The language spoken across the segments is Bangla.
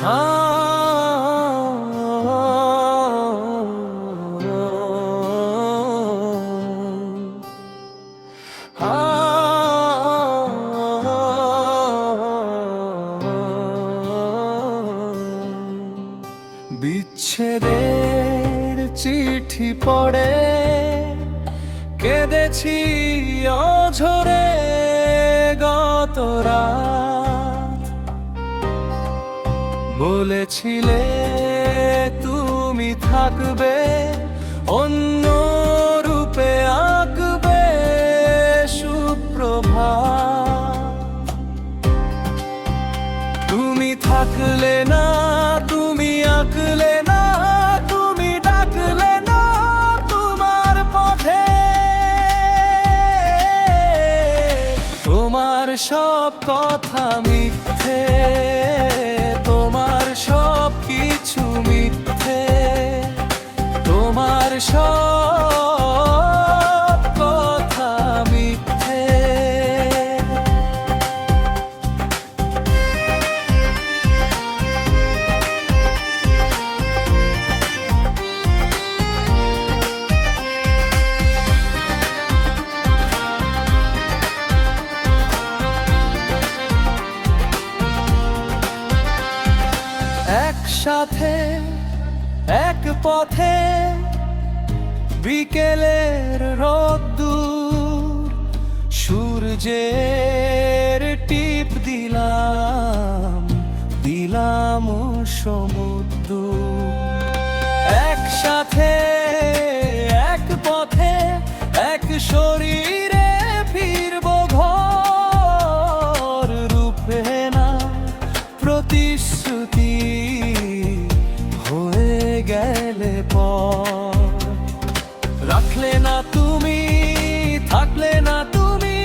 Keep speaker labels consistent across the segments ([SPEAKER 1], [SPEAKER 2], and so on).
[SPEAKER 1] আ বিচ্ছেদের চিঠি পড়ে কেঁদেছি অঝরে গত রাত। বলেছিলে তুমি থাকবে, অন্য রূপে আঁকবে সুপ্রভাত। তুমি থাকলে না, তুমি আঁকলে না, তুমি ডাকলে না তোমার পথে। তোমার সব কথা মিথ্যে, তোমার সব কিছু মিথ্যে, তোমার সব কথা মিথ্যে। একসাথে এক পথে বিকেলের রোদ্দুর, সূর্যের টিপ দিলাম দিলাম সমুদ্র। একসাথে এক পথে এক শরীরে ফিরব ঘর, রূপে না প্রতিশ্রুতি হয়ে গেলে পর। রাখলে না তুমি, থাকলে না তুমি,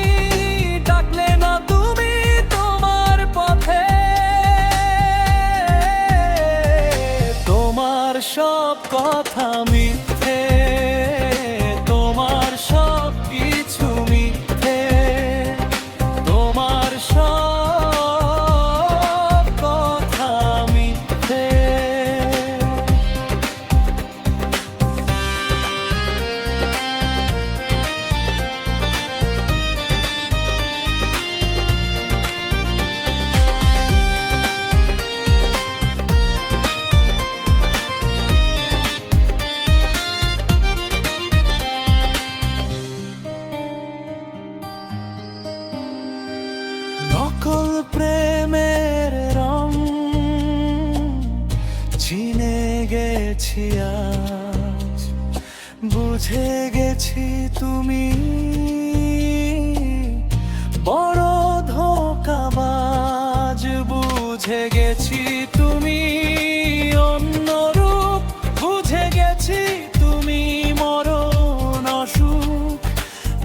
[SPEAKER 1] ডাকলে না তুমি তোমার পথে। তোমার সব কথা মিথ্যে, তোমার সব কিছু মিথ্যে, তোমার সব কথা মিথ্যে। নকল প্রেমের রং চিনে গেছি আজ, বুঝে গেছি তুমি বড় ধোঁকাবাজ। বুঝে গেছি তুমি অন্য রূপ, বুঝে গেছি তুমি মরণ অসুখ,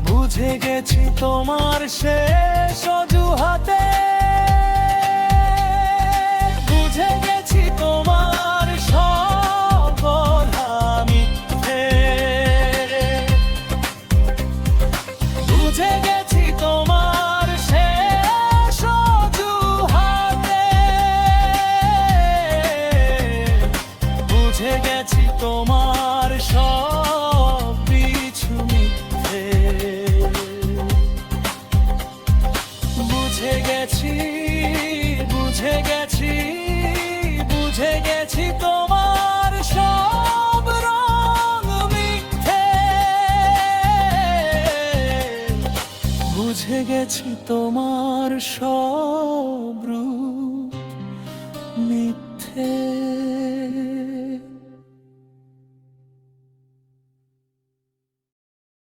[SPEAKER 1] বুঝে গেছি তোমার শেষ অজুহাতে। বুঝে গেছি তোমার সব কথা মিথ্যে, বুঝে গেছি তোমার শেষ অজুহাতে। বুঝে গেছি তোমার সব কিছু মিথ্যে, বুঝে গেছি, বুঝে গেছি, বুঝে গেছি তোমার সব রং মিথ্যে, বুঝে গেছি তোমার সব রূপ